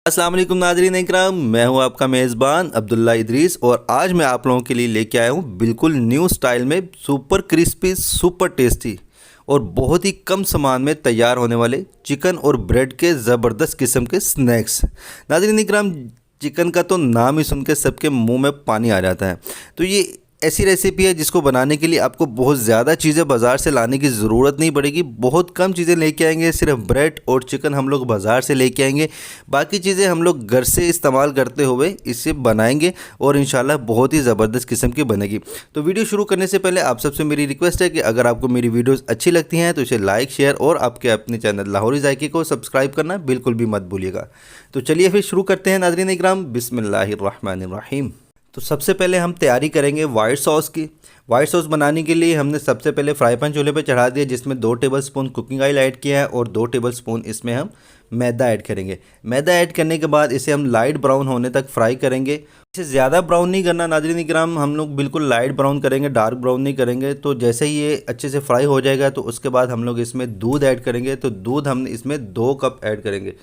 अस्सलाम वालेकुम नाज़रीन इकराम, मैं हूं आपका मेज़बान अब्दुल्ला इदरीस और आज मैं आप लोगों के लिए लेके आया हूं बिल्कुल न्यू स्टाइल में सुपर क्रिस्पी सुपर टेस्टी और बहुत ही कम सामान में तैयार होने वाले चिकन और ब्रेड के ज़बरदस्त किस्म के स्नैक्स। नाज़रीन इकराम, चिकन का तो नाम ही सुन के सबके मुंह में पानी आ जाता है। तो ये ऐसी रेसिपी है जिसको बनाने के लिए आपको बहुत ज़्यादा चीज़ें बाज़ार से लाने की ज़रूरत नहीं पड़ेगी। बहुत कम चीज़ें लेके आएंगे, सिर्फ ब्रेड और चिकन हम लोग बाज़ार से लेके आएंगे, बाकी चीज़ें हम लोग घर से इस्तेमाल करते हुए इसे बनाएंगे और इंशाल्लाह बहुत ही ज़बरदस्त किस्म की बनेगी। तो वीडियो शुरू करने से पहले आप सबसे मेरी रिक्वेस्ट है कि अगर आपको मेरी वीडियोज़ अच्छी लगती हैं तो इसे लाइक शेयर और आपके अपने चैनल लाहौरी ज़ायके को सब्सक्राइब करना बिल्कुल भी मत भूलिएगा। तो चलिए फिर शुरू करते हैं नाज़रीन इकराम, बिस्मिल्लाहिर्रहमानिर्रहीम। तो सबसे पहले हम तैयारी करेंगे वाइट सॉस की। वाइट सॉस बनाने के लिए हमने सबसे पहले फ्राई पैन चूल्हे पे चढ़ा दिया, जिसमें 2 टेबलस्पून कुकिंग ऑयल ऐड किया है और 2 टेबलस्पून इसमें हम मैदा ऐड करेंगे। मैदा ऐड करने के बाद इसे हम लाइट ब्राउन होने तक फ्राई करेंगे। इसे ज़्यादा ब्राउन नहीं करना नाज़रीन इकराम, हम लोग बिल्कुल लाइट ब्राउन करेंगे, डार्क ब्राउन नहीं करेंगे। तो जैसे ही ये अच्छे से फ्राई हो जाएगा तो उसके बाद हम लोग इसमें दूध ऐड करेंगे। तो दूध हम इसमें 2 कप ऐड करेंगे।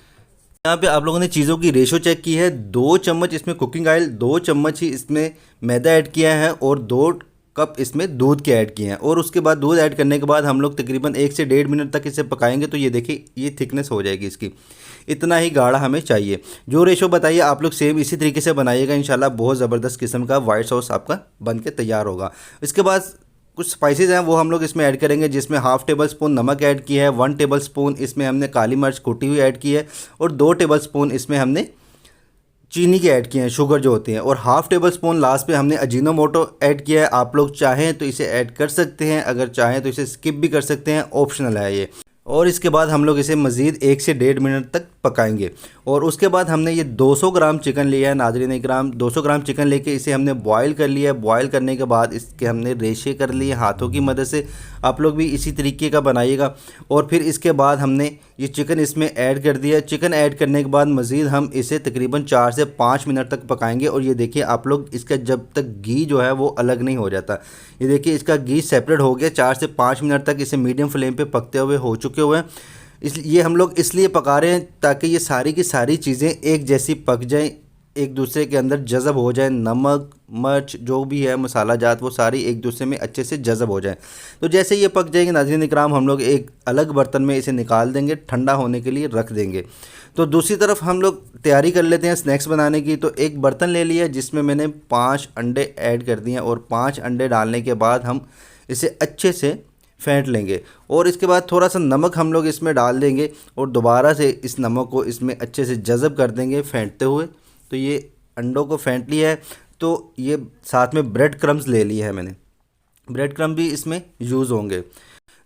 यहाँ पे आप लोगों ने चीज़ों की रेशो चेक की है, 2 चम्मच इसमें कुकिंग ऑयल, 2 चम्मच ही इसमें मैदा ऐड किया है और 2 कप इसमें दूध के ऐड किए हैं। और उसके बाद दूध ऐड करने के बाद हम लोग तकरीबन 1 से 1.5 मिनट तक इसे पकाएंगे। तो ये देखिए ये थिकनेस हो जाएगी इसकी, इतना ही गाढ़ा हमें चाहिए। जो रेशो बताइए आप लोग सेम इसी तरीके से बनाइएगा, इंशाल्लाह बहुत ज़बरदस्त किस्म का वाइट सॉस आपका बन के तैयार होगा। इसके बाद कुछ स्पाइसेस हैं वो हम लोग इसमें ऐड करेंगे, जिसमें 1/2 टेबलस्पून नमक ऐड किया है, 1 टेबलस्पून इसमें हमने काली मिर्च कुटी हुई ऐड की है और 2 टेबलस्पून इसमें हमने चीनी के ऐड किए हैं, शुगर जो होती है, और 1/2 टेबलस्पून लास्ट पे हमने अजीनोमोटो ऐड किया है। आप लोग चाहें तो इसे ऐड कर सकते हैं, अगर चाहें तो इसे स्किप भी कर सकते हैं, ऑप्शनल है ये। और इसके बाद हम लोग इसे मज़ीद 1 से 1.5 मिनट तक पकाएंगे। और उसके बाद हमने ये 200 ग्राम चिकन लिया है नाज़रीन इकराम, 200 ग्राम चिकन लेके इसे हमने बॉईल कर लिया है। बॉईल करने के बाद इसके हमने रेशे कर लिए हाथों की मदद से, आप लोग भी इसी तरीके का बनाइएगा। और फिर इसके बाद हमने ये चिकन इसमें ऐड कर दिया। चिकन ऐड करने के बाद मज़ीद हम इसे तकरीबन 4 से 5 मिनट तक पकाएंगे। और ये देखिए आप लोग, इसका जब तक घी जो है वो अलग नहीं हो जाता, ये देखिए इसका घी सेपरेट हो गया। 4 से 5 मिनट तक इसे मीडियम फ्लेम पे पकते हुए हो चुके हुए हैं। ये हम लोग इसलिए पका रहे हैं ताकि ये सारी की सारी चीज़ें एक जैसी पक जाएं, एक दूसरे के अंदर जज़ब हो जाए। नमक मिर्च जो भी है मसाला जात वो सारी एक दूसरे में अच्छे से जज़ब हो जाए। तो जैसे ये पक जाएंगे नाज़रीन इकराम, हम लोग एक अलग बर्तन में इसे निकाल देंगे, ठंडा होने के लिए रख देंगे। तो दूसरी तरफ हम लोग तैयारी कर लेते हैं स्नैक्स बनाने की। तो एक बर्तन ले लिया जिसमें मैंने 5 अंडे ऐड कर दिए और 5 अंडे डालने के बाद हम इसे अच्छे से फेंट लेंगे। और इसके बाद थोड़ा सा नमक हम लोग इसमें डाल देंगे और दोबारा से इस नमक को इसमें अच्छे से जज़ब कर देंगे फेंटते हुए। तो ये अंडों को फेंट लिया है। तो ये साथ में ब्रेड क्रम्स ले लिए हैं मैंने, ब्रेड क्रम्ब भी इसमें यूज़ होंगे।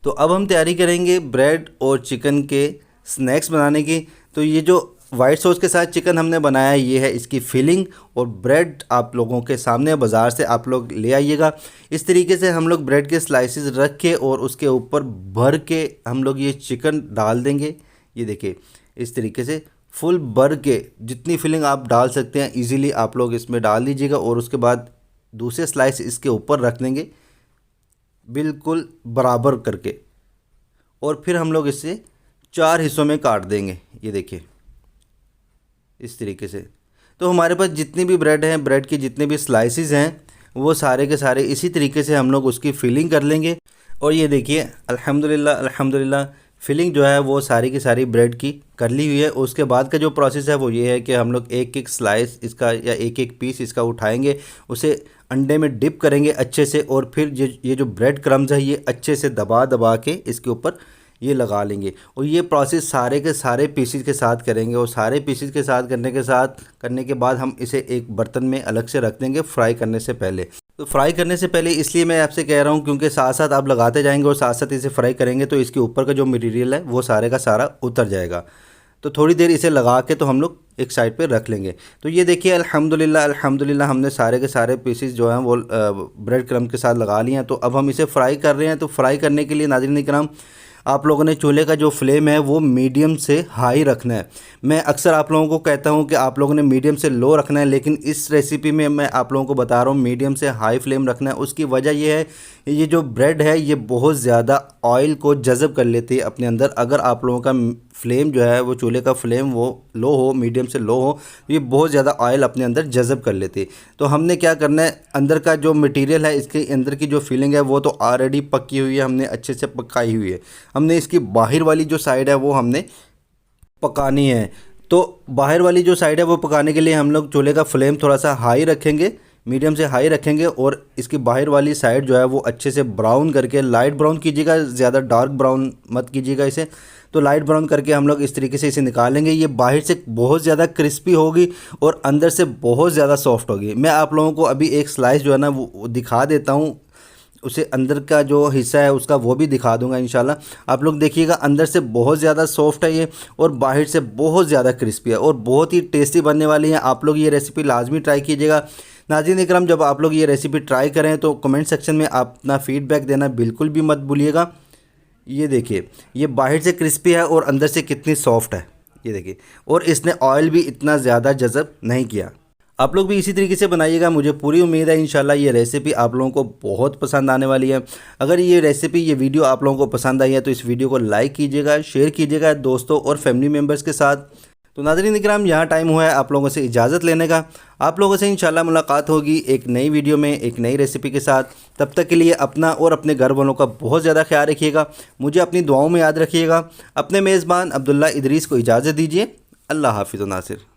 तो अब हम तैयारी करेंगे ब्रेड और चिकन के स्नैक्स बनाने की। तो ये जो वाइट सॉस के साथ चिकन हमने बनाया है ये है इसकी फिलिंग, और ब्रेड आप लोगों के सामने बाज़ार से आप लोग ले आइएगा। इस तरीके से हम लोग ब्रेड के स्लाइसेस रख के और उसके ऊपर भर के हम लोग ये चिकन डाल देंगे। ये देखिए इस तरीके से फुल भर के जितनी फिलिंग आप डाल सकते हैं इजीली आप लोग इसमें डाल दीजिएगा। और उसके बाद दूसरे स्लाइस इसके ऊपर रख देंगे बिल्कुल बराबर करके, और फिर हम लोग इसे 4 हिस्सों में काट देंगे। ये देखिए इस तरीके से। तो हमारे पास जितनी भी ब्रेड हैं, ब्रेड के जितने भी स्लाइसेस हैं वो सारे के सारे इसी तरीके से हम लोग उसकी फिलिंग कर लेंगे। और ये देखिए अल्हम्दुलिल्लाह अल्हम्दुलिल्लाह फिलिंग जो है वो सारी की सारी ब्रेड की कर ली हुई है। उसके बाद का जो प्रोसेस है वो ये है कि हम लोग एक एक स्लाइस इसका या एक एक पीस इसका उठाएंगे, उसे अंडे में डिप करेंगे अच्छे से, और फिर ये जो ब्रेड क्रम्स है ये अच्छे से दबा दबा के इसके ऊपर ये लगा लेंगे। और ये प्रोसेस सारे के सारे पीसीज के साथ करेंगे। और सारे पीसीज के साथ करने के बाद हम इसे एक बर्तन में अलग से रख देंगे फ्राई करने से पहले। तो फ्राई करने से पहले इसलिए मैं आपसे कह रहा हूँ क्योंकि साथ साथ आप लगाते जाएंगे और साथ साथ इसे फ्राई करेंगे तो इसके ऊपर का जो मटेरियल है वो सारे का सारा उतर जाएगा। तो थोड़ी देर इसे लगा के तो हम लोग एक साइड पे रख लेंगे। तो ये देखिए अल्हम्दुलिल्लाह अल्हम्दुलिल्लाह हमने सारे के सारे पीसेस जो हैं वो ब्रेड क्रम्ब के साथ लगा लिए हैं। तो अब हम इसे फ्राई कर रहे हैं। तो फ्राई करने के लिए नाज़रीन इकराम आप लोगों ने चूल्हे का जो फ्लेम है वो मीडियम से हाई रखना है। मैं अक्सर आप लोगों को कहता हूं कि आप लोगों ने मीडियम से लो रखना है, लेकिन इस रेसिपी में मैं आप लोगों को बता रहा हूं मीडियम से हाई फ्लेम रखना है। उसकी वजह यह है, ये जो ब्रेड है ये बहुत ज़्यादा ऑयल को जज़ब कर लेती है अपने अंदर। अगर आप लोगों का फ्लेम जो है वो चूल्हे का फ्लेम वो लो हो, मीडियम से लो हो, तो ये बहुत ज़्यादा ऑयल अपने अंदर जज़ब कर लेती है। तो हमने क्या करना है, अंदर का जो मटेरियल है, इसके अंदर की जो फीलिंग है वो तो ऑलरेडी पकी हुई है, हमने अच्छे से पकाई हुई है। हमने इसकी बाहर वाली जो साइड है वो हमने पकानी है। तो बाहर वाली जो साइड है वो पकाने के लिए हम लोग चूल्हे का फ्लेम थोड़ा सा हाई रखेंगे, मीडियम से हाई रखेंगे, और इसकी बाहर वाली साइड जो है वो अच्छे से ब्राउन करके, लाइट ब्राउन कीजिएगा, ज़्यादा डार्क ब्राउन मत कीजिएगा इसे। तो लाइट ब्राउन करके हम लोग इस तरीके से इसे निकालेंगे। ये बाहर से बहुत ज़्यादा क्रिस्पी होगी और अंदर से बहुत ज़्यादा सॉफ्ट होगी। मैं आप लोगों को अभी एक स्लाइस जो है ना वो दिखा देता हूँ, उसे अंदर का जो हिस्सा है उसका वो भी दिखा दूंगा इंशाल्लाह। आप लोग देखिएगा, अंदर से बहुत ज़्यादा सॉफ्ट है ये और बाहर से बहुत ज़्यादा क्रिस्पी है और बहुत ही टेस्टी बनने वाली है। आप लोग ये रेसिपी लाजमी ट्राई कीजिएगा। नाज़रीन इकराम, जब आप लोग ये रेसिपी ट्राई करें तो कमेंट सेक्शन में अपना फ़ीडबैक देना बिल्कुल भी मत भूलिएगा। ये देखिए, ये बाहर से क्रिस्पी है और अंदर से कितनी सॉफ्ट है, ये देखिए, और इसने ऑयल भी इतना ज़्यादा जज़ब नहीं किया। आप लोग भी इसी तरीके से बनाइएगा। मुझे पूरी उम्मीद है इंशाल्लाह ये रेसिपी आप लोगों को बहुत पसंद आने वाली है। अगर ये रेसिपी, ये वीडियो आप लोगों को पसंद आई है तो इस वीडियो को लाइक कीजिएगा, शेयर कीजिएगा दोस्तों और फैमिली मेम्बर्स के साथ। तो नाज़रीन इकराम, यहाँ टाइम हुआ है आप लोगों से इजाज़त लेने का। आप लोगों से इंशाल्लाह मुलाकात होगी एक नई वीडियो में, एक नई रेसिपी के साथ। तब तक के लिए अपना और अपने घर वालों का बहुत ज़्यादा ख्याल रखिएगा। मुझे अपनी दुआओं में याद रखिएगा। अपने मेज़बान अब्दुल्ला इदरीस को इजाज़त दीजिए। अल्लाह हाफिज़ नासिर।